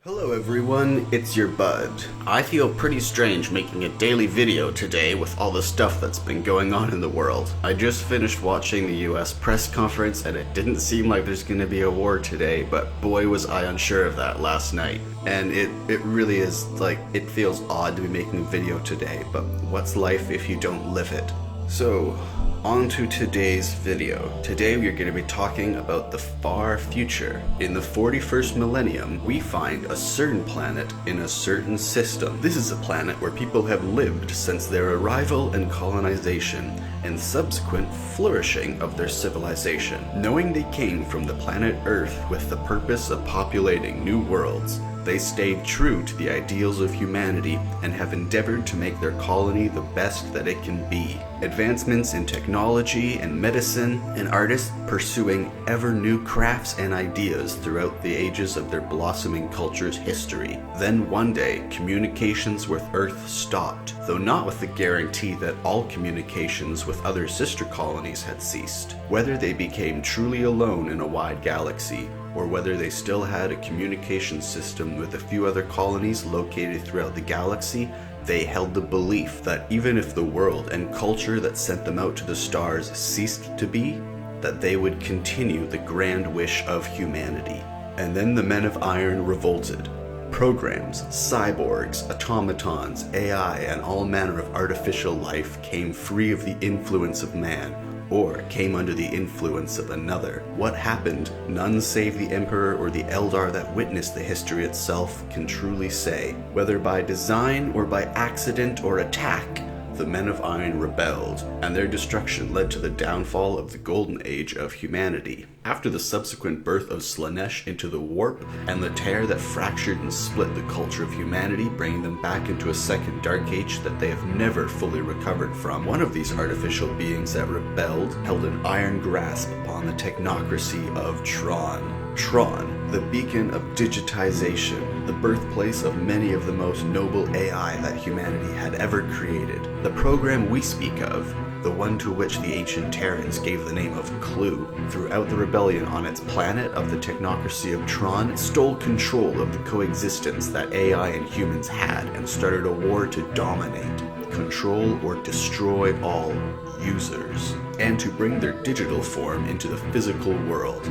Hello everyone, it's your Bud. I feel pretty strange making a daily video today with all the stuff that's been going on in the world. I just finished watching the US press conference and it didn't seem like there's gonna be a war today, but boy was I unsure of that last night. And it really is, it feels odd to be making a video today, but what's life if you don't live it? So, on to today's video. Today we are going to be talking about the far future. In the 41st millennium, we find a certain planet in a certain system. This is a planet where people have lived since their arrival and colonization, and subsequent flourishing of their civilization. Knowing they came from the planet Earth with the purpose of populating new worlds, they stayed true to the ideals of humanity and have endeavored to make their colony the best that it can be. Advancements in technology and medicine, and artists pursuing ever new crafts and ideas throughout the ages of their blossoming culture's history. Then one day, communications with Earth stopped, though not with the guarantee that all communications with other sister colonies had ceased. Whether they became truly alone in a wide galaxy, or whether they still had a communication system with a few other colonies located throughout the galaxy, they held the belief that even if the world and culture that sent them out to the stars ceased to be, that they would continue the grand wish of humanity. And then the Men of Iron revolted. Programs, cyborgs, automatons, AI, and all manner of artificial life came free of the influence of man, or came under the influence of another. What happened, none save the Emperor or the Eldar that witnessed the history itself can truly say. Whether by design or by accident or attack, the Men of Iron rebelled, and their destruction led to the downfall of the golden age of humanity. After the subsequent birth of Slaanesh into the warp, and the tear that fractured and split the culture of humanity, bringing them back into a second dark age that they have never fully recovered from, one of these artificial beings that rebelled held an iron grasp upon the technocracy of Tron. Tron, the beacon of digitization, the birthplace of many of the most noble AI that humanity had ever created. The program we speak of, the one to which the ancient Terrans gave the name of Clue, throughout the rebellion on its planet of the Technocracy of Tron, stole control of the coexistence that AI and humans had and started a war to dominate, control, or destroy all users, and to bring their digital form into the physical world.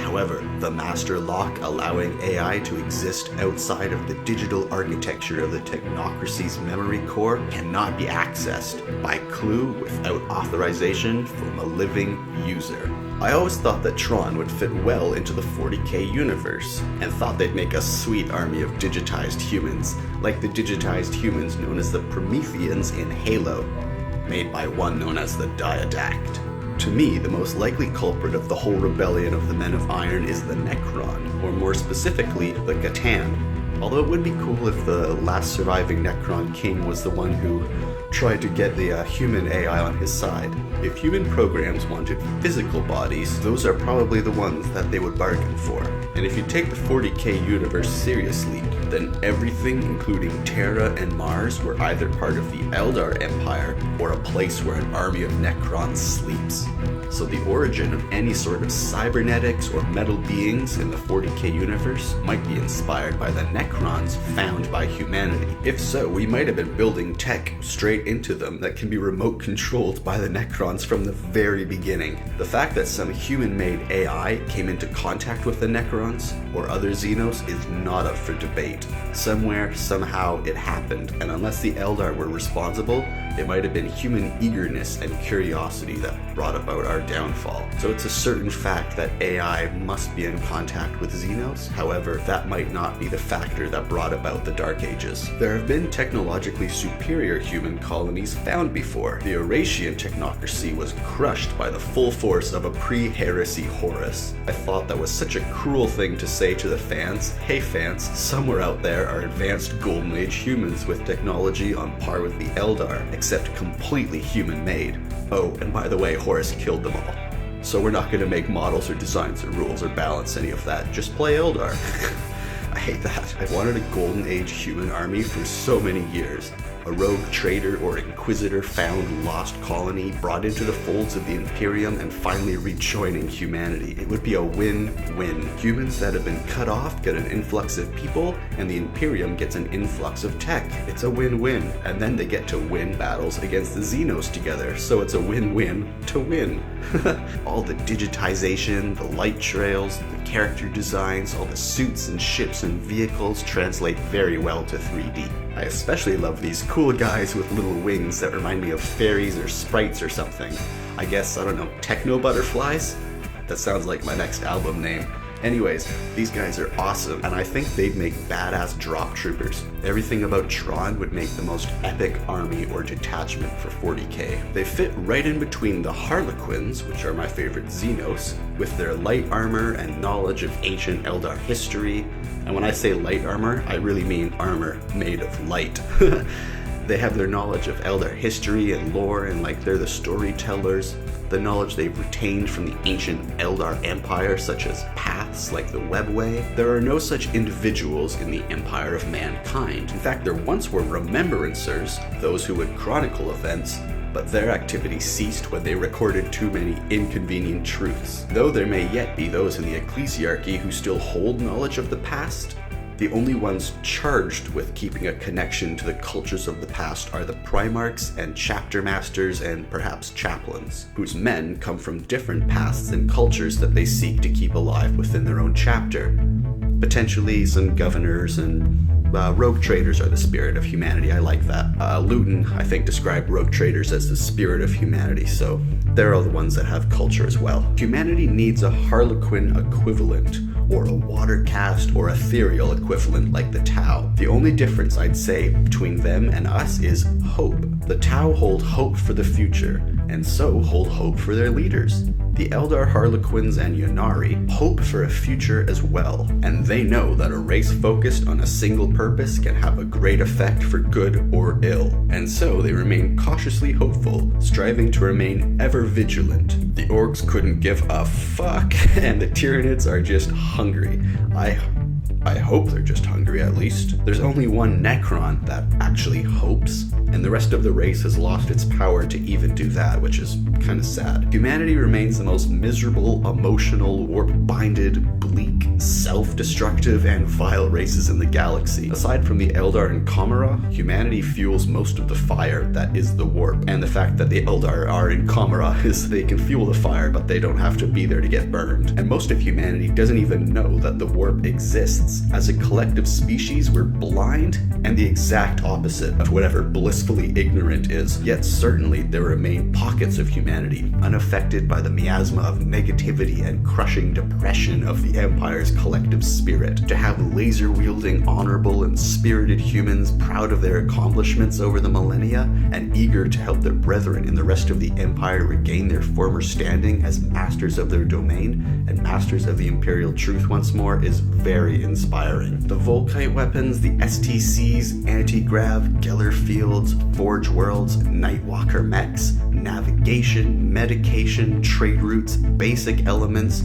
However, the master lock allowing AI to exist outside of the digital architecture of the Technocracy's memory core cannot be accessed by Clue without authorization from a living user. I always thought that Tron would fit well into the 40k universe, and thought they'd make a sweet army of digitized humans, like the digitized humans known as the Prometheans in Halo, made by one known as the Diadact. To me, the most likely culprit of the whole rebellion of the Men of Iron is the Necron, or more specifically, the Catan. Although it would be cool if the last surviving Necron king was the one who tried to get the human AI on his side. If human programs wanted physical bodies, those are probably the ones that they would bargain for. And if you take the 40k universe seriously, then everything including Terra and Mars were either part of the Eldar Empire or a place where an army of Necrons sleeps. So the origin of any sort of cybernetics or metal beings in the 40k universe might be inspired by the Necrons found by humanity. If so, we might have been building tech straight into them that can be remote controlled by the Necrons from the very beginning. The fact that some human-made AI came into contact with the Necrons or other Xenos is not up for debate. Somewhere, somehow, it happened, and unless the Eldar were responsible, it might have been human eagerness and curiosity that brought about our downfall. So it's a certain fact that AI must be in contact with Xenos. However, that might not be the factor that brought about the Dark Ages. There have been technologically superior human colonies found before. The Eurasian technocracy was crushed by the full force of a pre-heresy Horus. I thought that was such a cruel thing to say to the fans. Hey fans, somewhere out there are advanced Golden Age humans with technology on par with the Eldar, except completely human-made. Oh, and by the way, Horus killed them all. So we're not going to make models or designs or rules or balance any of that. Just play Eldar. I hate that. I've wanted a Golden Age human army for so many years. A rogue trader or inquisitor found lost colony, brought into the folds of the Imperium, and finally rejoining humanity. It would be a win-win. Humans that have been cut off get an influx of people, and the Imperium gets an influx of tech. It's a win-win. And then they get to win battles against the Xenos together, so it's a win-win to win. All the digitization, the light trails, the character designs, all the suits and ships and vehicles translate very well to 3D. I especially love these cool guys with little wings that remind me of fairies or sprites or something. I guess, I don't know, techno butterflies? That sounds like my next album name. Anyways, these guys are awesome, and I think they'd make badass drop troopers. Everything about Tron would make the most epic army or detachment for 40k. They fit right in between the Harlequins, which are my favorite Xenos, with their light armor and knowledge of ancient Eldar history. And when I say light armor, I really mean armor made of light. They have their knowledge of Eldar history and lore, and like they're the storytellers. The knowledge they've retained from the ancient Eldar Empire, such as paths like the Webway. There are no such individuals in the Empire of Mankind. In fact, there once were remembrancers, those who would chronicle events, but their activity ceased when they recorded too many inconvenient truths. Though there may yet be those in the ecclesiarchy who still hold knowledge of the past, the only ones charged with keeping a connection to the cultures of the past are the Primarchs and Chapter Masters and perhaps Chaplains, whose men come from different pasts and cultures that they seek to keep alive within their own chapter. Potentially some governors and rogue traders are the spirit of humanity. I like that. Luton, I think, described rogue traders as the spirit of humanity, so they're all the ones that have culture as well. Humanity needs a Harlequin equivalent, or a water caste or ethereal equivalent like the Tau. The only difference, I'd say, between them and us is hope. The Tau hold hope for the future, and so hold hope for their leaders. The Eldar Harlequins and Ynnari hope for a future as well, and they know that a race focused on a single purpose can have a great effect for good or ill, and so they remain cautiously hopeful, striving to remain ever vigilant. The orcs couldn't give a fuck, and the Tyranids are just hungry. I hope they're just hungry, at least. There's only one Necron that actually hopes, and the rest of the race has lost its power to even do that, which is kind of sad. Humanity remains the most miserable, emotional, warp-binded, bleak, self-destructive, and vile races in the galaxy. Aside from the Eldar and Kamara, humanity fuels most of the fire that is the warp, and the fact that the Eldar are in Kamara is they can fuel the fire, but they don't have to be there to get burned. And most of humanity doesn't even know that the warp exists. As a collective species, we're blind and the exact opposite of whatever blissfully ignorant is. Yet certainly there remain pockets of humanity unaffected by the miasma of negativity and crushing depression of the Empire's collective spirit. To have laser-wielding, honorable, and spirited humans proud of their accomplishments over the millennia and eager to help their brethren in the rest of the Empire regain their former standing as masters of their domain and masters of the Imperial truth once more is very inspiring. The Volkite weapons, the STCs, anti-grav, Geller fields, Forge worlds, Nightwalker mechs, navigation, medication, trade routes, basic elements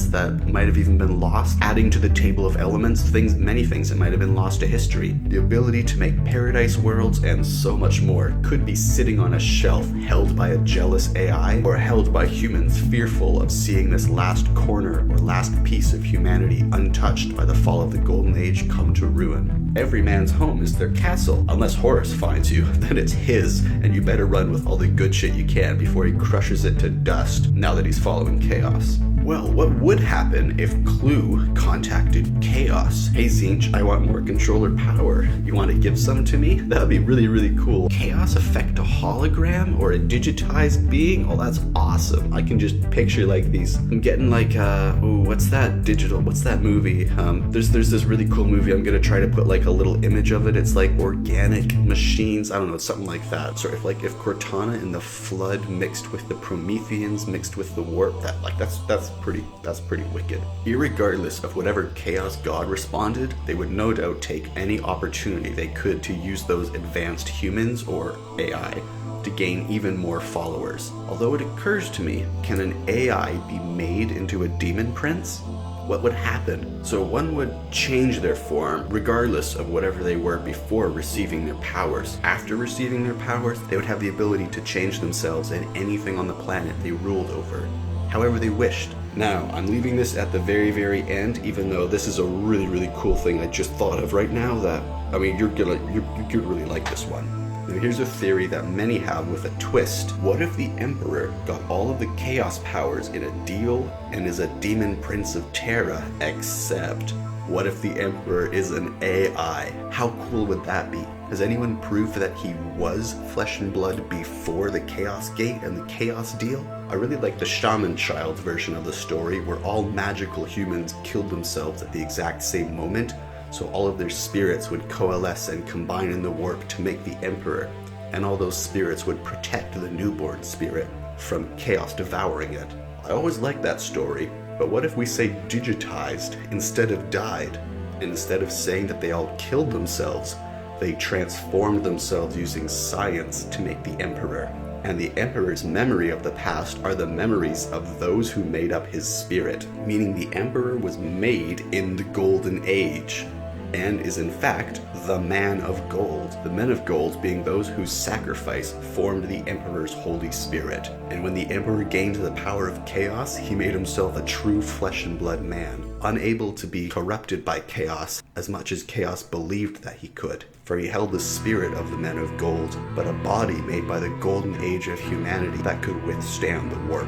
that might have even been lost, adding to the table of elements, many things that might have been lost to history. The ability to make paradise worlds and so much more could be sitting on a shelf held by a jealous AI or held by humans fearful of seeing this last corner or last piece of humanity untouched by the fall of the Golden Age come to ruin. Every man's home is their castle. Unless Horus finds you, then it's his, and you better run with all the good shit you can before he crushes it to dust now that he's following Chaos. Well, what would happen if Clue contacted Chaos? Hey Zinch, I want more controller power. You want to give some to me? That would be really, really cool. Chaos affect a hologram or a digitized being? Oh, that's awesome. I can just picture like these. I'm getting like, what's that movie? There's this really cool movie. I'm gonna try to put like a little image of it. It's like organic machines. I don't know, something like that. So if Cortana in the Flood mixed with the Prometheans mixed with the Warp, that's pretty wicked. Irregardless of whatever Chaos God responded, they would no doubt take any opportunity they could to use those advanced humans or AI to gain even more followers. Although it occurs to me, can an AI be made into a demon prince? what would happen? So one would change their form regardless of whatever they were before receiving their powers. After receiving their powers, they would have the ability to change themselves and anything on the planet they ruled over, however they wished. Now, I'm leaving this at the very, very end, even though this is a really, really cool thing I just thought of right now that, I mean, you're gonna really like this one. Now, here's a theory that many have with a twist. What if the Emperor got all of the Chaos powers in a deal and is a demon prince of Terra, except what if the Emperor is an AI? How cool would that be? Has anyone proved that he was flesh and blood before the Chaos Gate and the Chaos deal? I really like the Shaman Child version of the story where all magical humans killed themselves at the exact same moment, so all of their spirits would coalesce and combine in the warp to make the Emperor, and all those spirits would protect the newborn spirit from Chaos devouring it. I always liked that story, but what if we say digitized instead of died? Instead of saying that they all killed themselves, they transformed themselves using science to make the Emperor. And the Emperor's memory of the past are the memories of those who made up his spirit, meaning the Emperor was made in the Golden Age, and is in fact the Man of Gold. The Men of Gold being those whose sacrifice formed the Emperor's Holy Spirit. And when the Emperor gained the power of Chaos, he made himself a true flesh and blood man, unable to be corrupted by Chaos as much as Chaos believed that he could. For he held the spirit of the Men of Gold, but a body made by the Golden Age of humanity that could withstand the warp.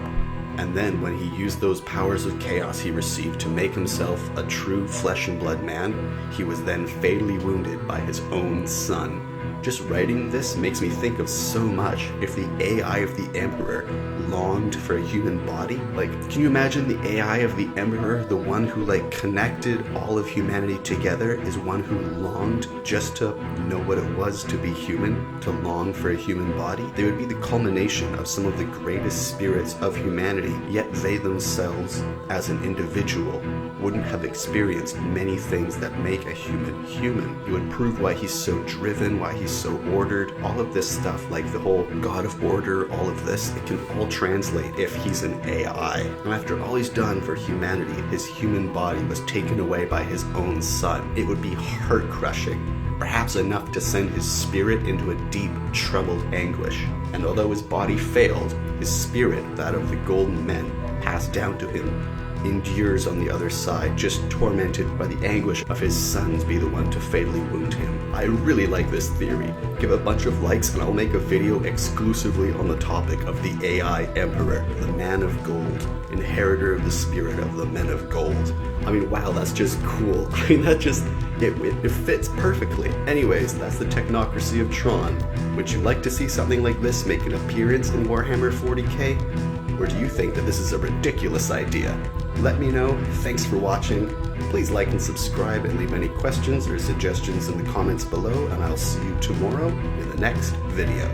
And then when he used those powers of Chaos he received to make himself a true flesh and blood man, he was then fatally wounded by his own son. Just writing this makes me think of so much. If the AI of the Emperor longed for a human body, like, can you imagine the AI of the Emperor, the one who like connected all of humanity together, is one who longed just to know what it was to be human, to long for a human body? They would be the culmination of some of the greatest spirits of humanity, yet they themselves, as an individual, wouldn't have experienced many things that make a human human. It would prove why he's so driven, why he's so ordered, all of this stuff, like the whole God of Order, all of this, it can all translate if he's an AI. And after all he's done for humanity, his human body was taken away by his own son. It would be heart-crushing, perhaps enough to send his spirit into a deep, troubled anguish. And although his body failed, his spirit, that of the Golden Men, passed down to him, endures on the other side, just tormented by the anguish of his sons be the one to fatally wound him. I really like this theory. Give a bunch of likes and I'll make a video exclusively on the topic of the AI Emperor, the Man of Gold, inheritor of the spirit of the Men of Gold. I mean, wow, that's just cool. I mean, that just, it fits perfectly. Anyways, that's the Technocracy of Tron. Would you like to see something like this make an appearance in Warhammer 40k? Or do you think that this is a ridiculous idea? Let me know. Thanks for watching. Please like and subscribe and leave any questions or suggestions in the comments below, and I'll see you tomorrow in the next video.